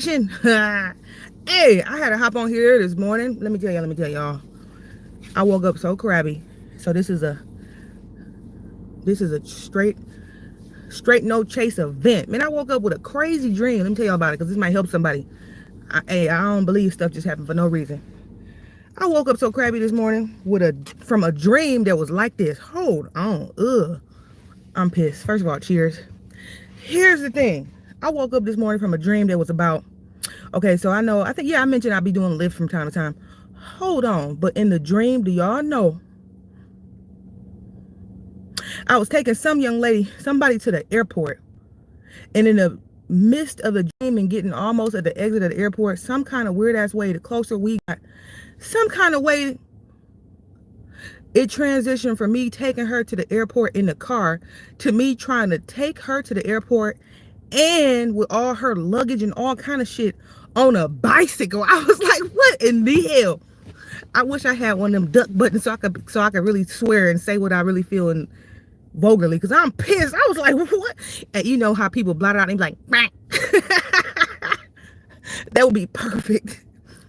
Hey, I had to hop on here this morning. Let me tell y'all. I woke up so crabby. So this is a straight no chase event. Man, I woke up with a crazy dream. Let me tell y'all about it because this might help somebody. I don't believe stuff just happened for no reason. I woke up so crabby this morning from a dream that was like this. Hold on. I'm pissed. First of all, cheers. Here's the thing. I woke up this morning from a dream that was about, okay, so I mentioned I'll be doing Lyft from time to time. Hold on. But in the dream, do y'all know I was taking somebody to the airport, and in the midst of the dream and getting almost at the exit of the airport, some kind of weird ass way, the closer we got, some kind of way it transitioned from me taking her to the airport in the car to me trying to take her to the airport and with all her luggage and all kind of shit on a bicycle. I was like, what in the hell? I wish I had one of them duck buttons so I could really swear and say what I really feel and vulgarly, because I'm pissed. I was like, what? And you know how people blot it out and be like, that would be perfect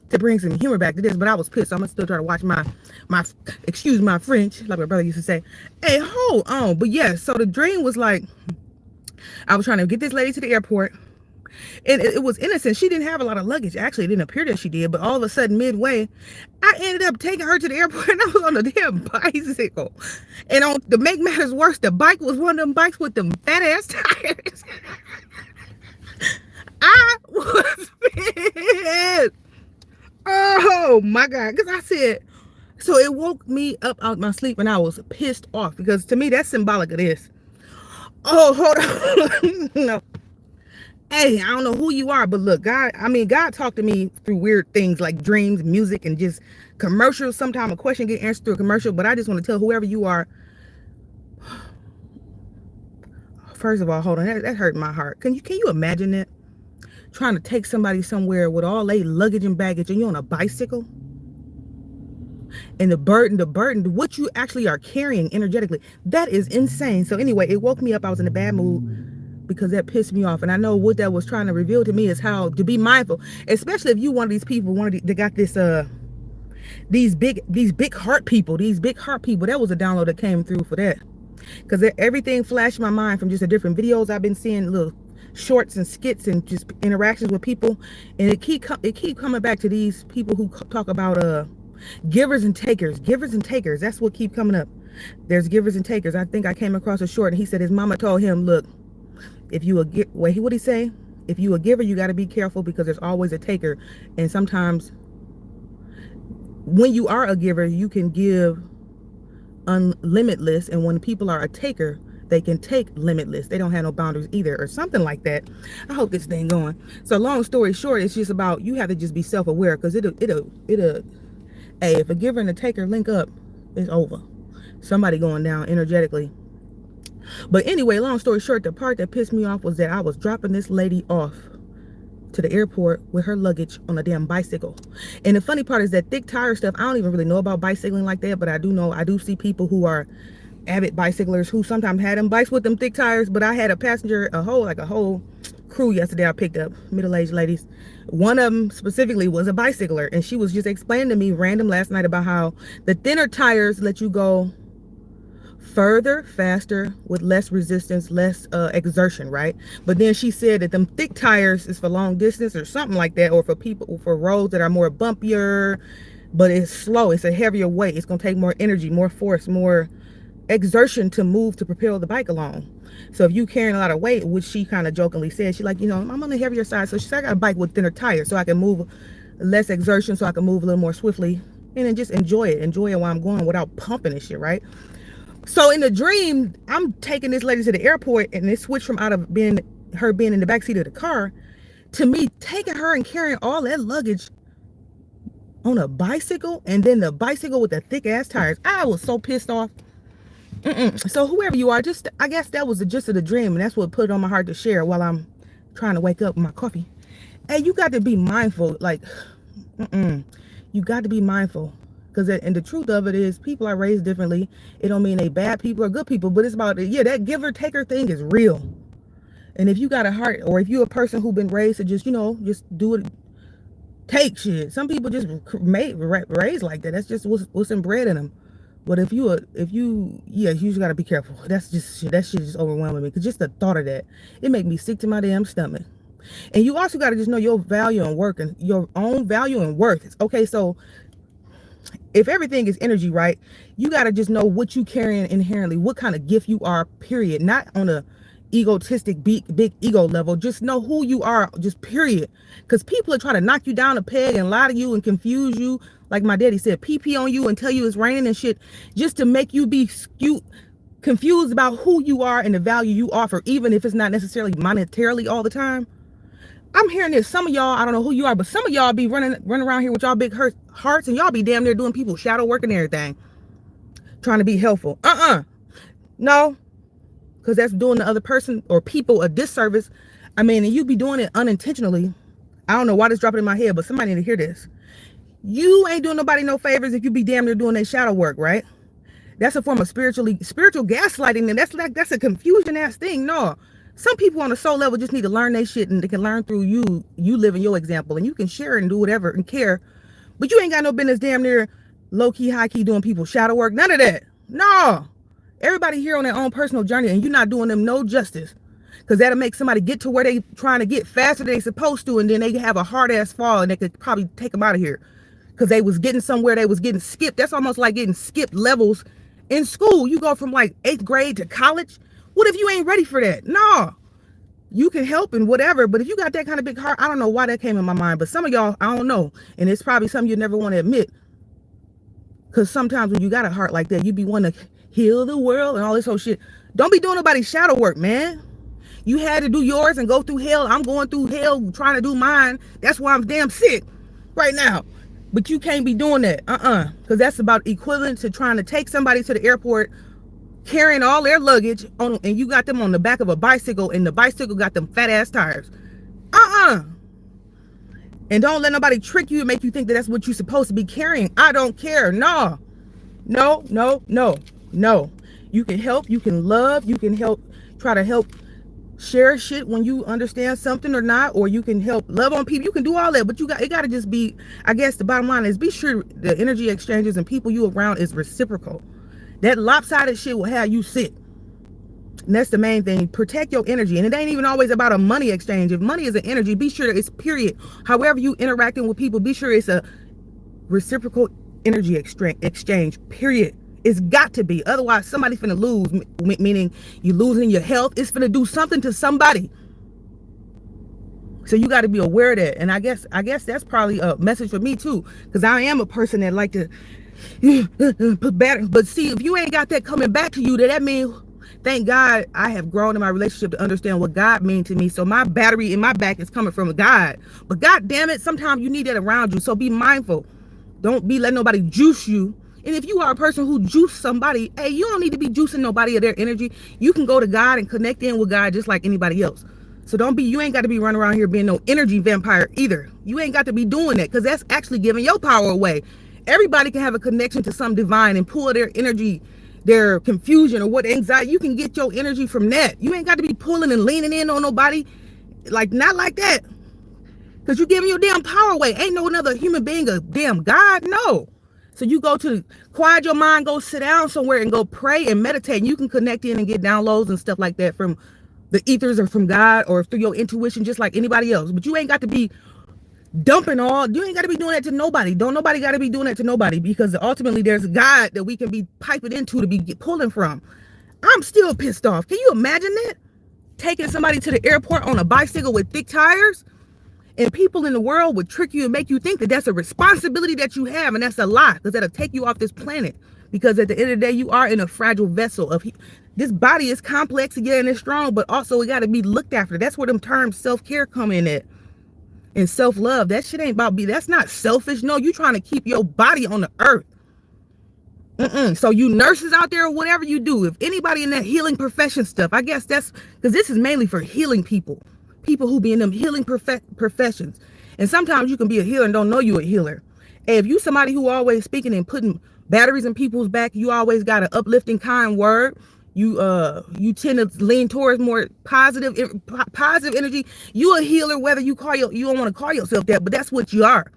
to bring some humor back to this, but I was pissed. So I'm gonna still try to watch my excuse my French, like my brother used to say. Hey, hold on. But yeah, so the dream was like, I was trying to get this lady to the airport, and it was innocent. She didn't have a lot of luggage. Actually, it didn't appear that she did, but all of a sudden, midway, I ended up taking her to the airport, and I was on a damn bicycle. And to make matters worse, the bike was one of them bikes with them fat ass tires. I was pissed. Oh my God. Because I said, so it woke me up out my sleep and I was pissed off, because to me that's symbolic of this. Oh, hold on. No. Hey, I don't know who you are, but look, God talked to me through weird things like dreams, music, and just commercials. Sometimes a question get answered through a commercial, but I just want to tell whoever you are. First of all, hold on, that hurt my heart. Can you imagine that? Trying to take somebody somewhere with all their luggage and baggage, and you're on a bicycle, and the burden, what you actually are carrying energetically, that is insane. So anyway, it woke me up. I was in a bad mood because that pissed me off, and I know what that was trying to reveal to me is how to be mindful, especially if you one of these people, that got this these big heart people. That was a download that came through for that, because everything flashed my mind from just the different videos I've been seeing, little shorts and skits and just interactions with people, and it keep coming back to these people who talk about givers and takers. That's what keep coming up. There's givers and takers. I think I came across a short, and he said his mama told him, look, if you what'd he say? If you a giver, you got to be careful, because there's always a taker. And sometimes when you are a giver, you can give unlimitless, and when people are a taker, they can take limitless. They don't have no boundaries either, or something like that. I hope this thing going. So long story short, it's just about, you have to just be self-aware, because hey, if a giver and a taker link up, it's over. Somebody going down energetically. But anyway, long story short, the part that pissed me off was that I was dropping this lady off to the airport with her luggage on a damn bicycle. And the funny part is that thick tire stuff, I don't even really know about bicycling like that, but I do see people who are avid bicyclers who sometimes had them bikes with them thick tires. But I had a passenger, a whole crew yesterday I picked up, middle-aged ladies. One of them specifically was a bicycler, and she was just explaining to me random last night about how the thinner tires let you go further, faster, with less resistance, less exertion, right? But then she said that them thick tires is for long distance or something like that, or for roads that are more bumpier, but it's slow, it's a heavier weight, it's gonna take more energy, more force, more exertion to propel the bike along. So if you carrying a lot of weight, which she kind of jokingly said, she like, I'm on the heavier side, so she said I got a bike with thinner tires so I can move less exertion, so I can move a little more swiftly, and then just enjoy it while I'm going without pumping and shit, right? So in the dream, I'm taking this lady to the airport, and it switched from out of her being in the backseat of the car to me taking her and carrying all that luggage on a bicycle, and then the bicycle with the thick ass tires. I was so pissed off. So whoever you are, I guess that was the gist of the dream, and that's what put it on my heart to share while I'm trying to wake up with my coffee. Hey, you got to be mindful. Like, you got to be mindful, because and the truth of it is, people are raised differently. It don't mean they bad people or good people, but it's about, yeah, that giver taker thing is real. And if you got a heart, or if you're a person who been raised to just, just do it, take shit. Some people just raised like that. That's just what's inbred in them. But you just gotta be careful. That shit just overwhelming me. Cause just the thought of that, it make me sick to my damn stomach. And you also gotta just know your value and work, and your own value and worth. Okay, so if everything is energy, right, you gotta just know what you carrying inherently, what kind of gift you are, period. Not on a egotistic big ego level. Just know who you are, just period. Because people are trying to knock you down a peg and lie to you and confuse you, like my daddy said, pee on you and tell you it's raining and shit, just to make you be confused about who you are and the value you offer, even if it's not necessarily monetarily all the time. I'm hearing this. Some of y'all, I don't know who you are, but some of y'all be running around here with y'all big hearts, and y'all be damn near doing people's shadow work and everything, trying to be helpful. No, because that's doing the other person or people a disservice. I mean, and you be doing it unintentionally. I don't know why this dropping in my head, but somebody need to hear this. You ain't doing nobody no favors if you be damn near doing their shadow work, right? That's a form of spiritual gaslighting, and that's a confusion ass thing. No. Some people on a soul level just need to learn their shit, and they can learn through you living your example, and you can share it and do whatever and care. But you ain't got no business damn near low-key, high-key doing people's shadow work. None of that. No. Everybody here on their own personal journey, and you're not doing them no justice. Because that'll make somebody get to where they trying to get faster than they supposed to, and then they have a hard-ass fall, and they could probably take them out of here. Because they was getting somewhere, they was getting skipped. That's almost like getting skipped levels in school. You go from like 8th grade to college. What if you ain't ready for that? No. You can help and whatever, but if you got that kind of big heart, I don't know why that came in my mind, but some of y'all, I don't know. And it's probably something you never want to admit. Because sometimes when you got a heart like that, you be wanting to heal the world and all this whole shit. Don't be doing nobody's shadow work, man. You had to do yours and go through hell. I'm going through hell trying to do mine. That's why I'm damn sick right now. But you can't be doing that. Because that's about equivalent to trying to take somebody to the airport, carrying all their luggage on, and you got them on the back of a bicycle, and the bicycle got them fat ass tires. And don't let nobody trick you and make you think that that's what you're supposed to be carrying. I don't care. No. You can help, you can love, you can help, try to help share shit when you understand something or not, or you can help love on people. You can do all that, but it got to just be, I guess the bottom line is, be sure the energy exchanges and people you around is reciprocal. That lopsided shit will have you sick. And that's the main thing. Protect your energy. And it ain't even always about a money exchange. If money is an energy, be sure that it's period. However you interacting with people, be sure it's a reciprocal energy exchange, period. It's got to be. Otherwise, somebody's finna lose, meaning you losing your health. It's finna do something to somebody. So you got to be aware of that. And I guess that's probably a message for me too. Because I am a person that like to put battery. But see, if you ain't got that coming back to you, that means, thank God I have grown in my relationship to understand what God means to me. So my battery in my back is coming from God. But God damn it, sometimes you need that around you. So be mindful. Don't be letting nobody juice you. And if you are a person who juice somebody, hey, you don't need to be juicing nobody of their energy. You can go to God and connect in with God just like anybody else. So you ain't got to be running around here being no energy vampire either. You ain't got to be doing that, because that's actually giving your power away. Everybody can have a connection to some divine and pull their energy, their confusion or what anxiety. You can get your energy from that. You ain't got to be pulling and leaning in on nobody. Like, not like that. Because you're giving your damn power away. Ain't no another human being a damn God. No. So you go to quiet your mind, go sit down somewhere and go pray and meditate. And you can connect in and get downloads and stuff like that from the ethers or from God or through your intuition, just like anybody else. But you ain't got to be dumping you ain't got to be doing that to nobody. Don't nobody got to be doing that to nobody, because ultimately there's God that we can be piping into to be pulling from. I'm still pissed off. Can you imagine that? Taking somebody to the airport on a bicycle with thick tires, and people in the world would trick you and make you think that that's a responsibility that you have, and that's a lie, because that'll take you off this planet. Because at the end of the day, you are in a fragile vessel of this body is complex, yeah, and it's strong, but also it got to be looked after. That's where them terms self-care come in at. And self-love, that shit ain't about that's not selfish. No, you trying to keep your body on the earth. So you nurses out there, whatever you do, if anybody in that healing profession stuff, I guess that's because this is mainly for healing people who be in them healing professions. And sometimes you can be a healer and don't know you a healer. And if you somebody who always speaking and putting batteries in people's back, you always got an uplifting kind word, you tend to lean towards more positive energy. You a healer, whether you don't want to call yourself that, but that's what you are.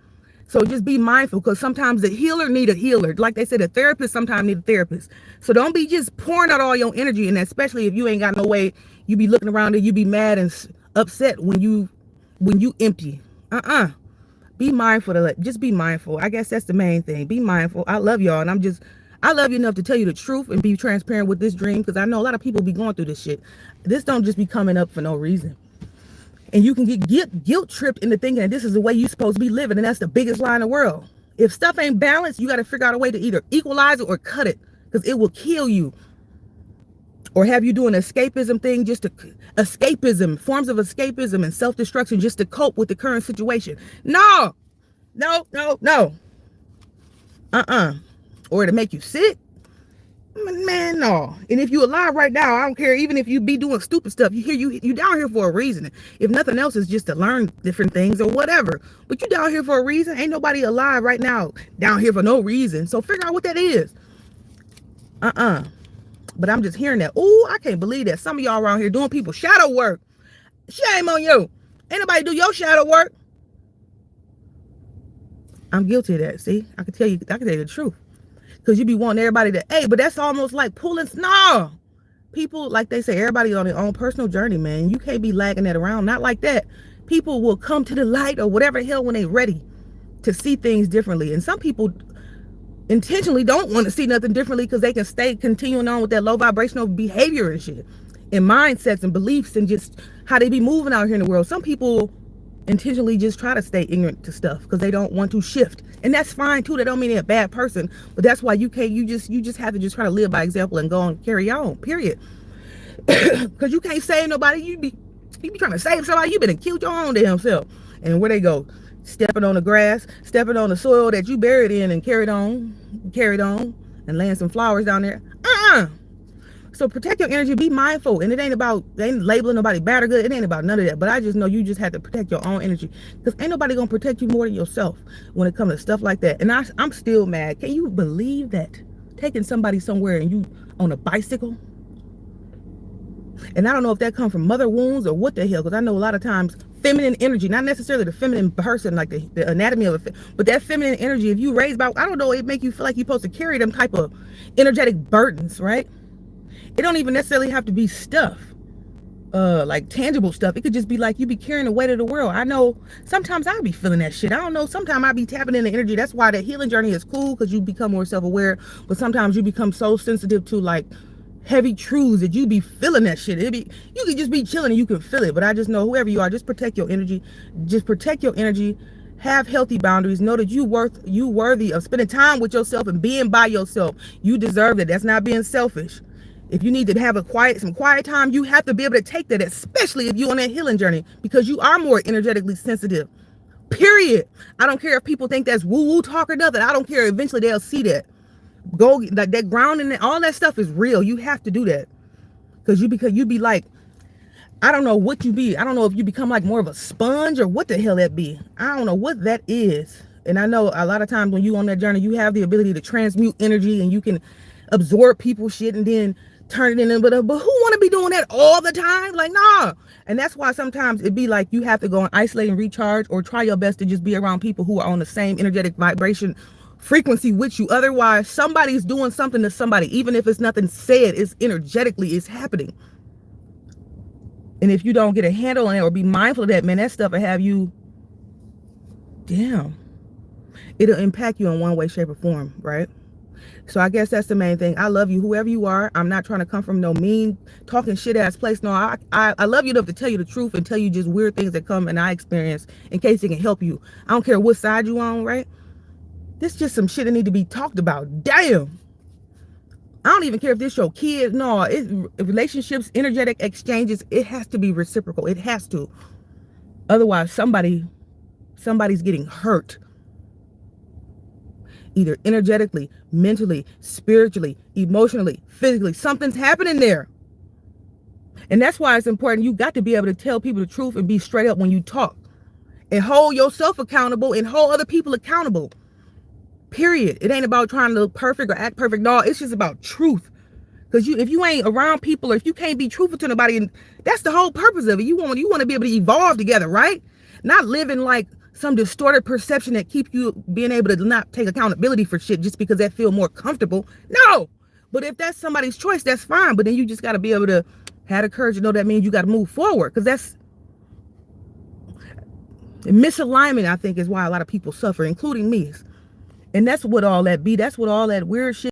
So just be mindful, because sometimes the healer need a healer. Like they said, a therapist sometimes need a therapist. So don't be just pouring out all your energy, and especially if you ain't got no way, you be looking around and you be mad and upset when you empty. Be mindful just be mindful. I guess that's the main thing. Be mindful. I love y'all, and I love you enough to tell you the truth and be transparent with this dream, because I know a lot of people be going through this shit. This don't just be coming up for no reason. And you can get guilt tripped into thinking that this is the way you're supposed to be living, and that's the biggest lie in the world. If stuff ain't balanced, you got to figure out a way to either equalize it or cut it, because it will kill you. Or have you doing an escapism thing, forms of escapism and self-destruction just to cope with the current situation. No. Or to make you sick. Man, no. And if you alive right now, I don't care. Even if you be doing stupid stuff, you down here for a reason. If nothing else, is just to learn different things or whatever. But you down here for a reason. Ain't nobody alive right now down here for no reason. So figure out what that is. But I'm just hearing that. Oh, I can't believe that some of y'all around here doing people's shadow work. Shame on you. Ain't nobody do your shadow work. I'm guilty of that. See, I can tell you the truth. Because you be wanting everybody to, hey, but that's almost like pulling. No. People, like they say, everybody on their own personal journey, man. You can't be lagging that around. Not like that. People will come to the light or whatever the hell when they ready to see things differently. And some people intentionally don't want to see nothing differently because they can stay continuing on with that low vibrational behavior and shit and mindsets and beliefs and just how they be moving out here in the world. Some people intentionally just try to stay ignorant to stuff because they don't want to shift, and that's fine too. That don't mean they're a bad person, but that's why you just have to just try to live by example and go and carry on, period. Because you can't save nobody. You be trying to save somebody, you better kill your own damn self. And where they go, stepping on the grass, stepping on the soil that you buried in and carried on, and laying some flowers down there. So protect your energy, be mindful. And it ain't labeling nobody bad or good. It ain't about none of that. But I just know you just have to protect your own energy, because ain't nobody gonna protect you more than yourself when it comes to stuff like that. And I'm still mad. Can you believe that? Taking somebody somewhere and you on a bicycle? And I don't know if that comes from mother wounds or what the hell, because I know a lot of times feminine energy, not necessarily the feminine person, like the anatomy of it, but that feminine energy, if you raised by, I don't know, it make you feel like you're supposed to carry them type of energetic burdens, right? It don't even necessarily have to be stuff, like tangible stuff. It could just be like you be carrying the weight of the world. I know sometimes I be feeling that shit. I don't know, sometimes I be tapping in the energy. That's why the healing journey is cool, because you become more self-aware, but sometimes you become so sensitive to like heavy truths that you be feeling that shit. You could just be chilling and you can feel it. But I just know, whoever you are, just protect your energy. Just protect your energy. Have healthy boundaries. Know that you worthy of spending time with yourself and being by yourself. You deserve it. That's not being selfish. If you need to have some quiet time, you have to be able to take that, especially if you're on that healing journey, because you are more energetically sensitive. Period. I don't care if people think that's woo-woo talk or nothing. I don't care. Eventually they'll see that. Go, like that grounding and all that stuff is real. You have to do that, because you be like, I don't know what you be. I don't know if you become like more of a sponge or what the hell that be. I don't know what that is. And I know a lot of times when you on that journey, you have the ability to transmute energy and you can absorb people's shit and then turn it in. But who want to be doing that all the time? Like, nah. And that's why sometimes it be like you have to go and isolate and recharge, or try your best to just be around people who are on the same energetic vibration frequency with you. Otherwise, somebody's doing something to somebody, even if it's nothing said, it's energetically, it's happening. And if you don't get a handle on it or be mindful of that, man, that stuff will have you, damn, it'll impact you in one way, shape, or form, right? So I guess that's the main thing. I love you, whoever you are. I'm not trying to come from no mean talking shit ass place. No, I love you enough to tell you the truth and tell you just weird things that come and I experience, in case it can help you. I don't care what side you on, right? This just some shit that need to be talked about. Damn. I don't even care if this your kid. No, relationships, energetic exchanges, it has to be reciprocal. It has to. Otherwise, somebody's getting hurt. Either energetically, mentally, spiritually, emotionally, physically. Something's happening there. And that's why it's important. You got to be able to tell people the truth and be straight up when you talk. And hold yourself accountable and hold other people accountable. Period. It ain't about trying to look perfect or act perfect. No, it's just about truth. Because if you ain't around people, or if you can't be truthful to nobody, and that's the whole purpose of it. You want to be able to evolve together, right? Not living like some distorted perception that keep you being able to not take accountability for shit just because that feel more comfortable. No. But if that's somebody's choice, that's fine. But then you just got to be able to have the courage to know that means you got to move forward. Because that's misalignment, I think, is why a lot of people suffer, including me. And that's what all that be. That's what all that weird shit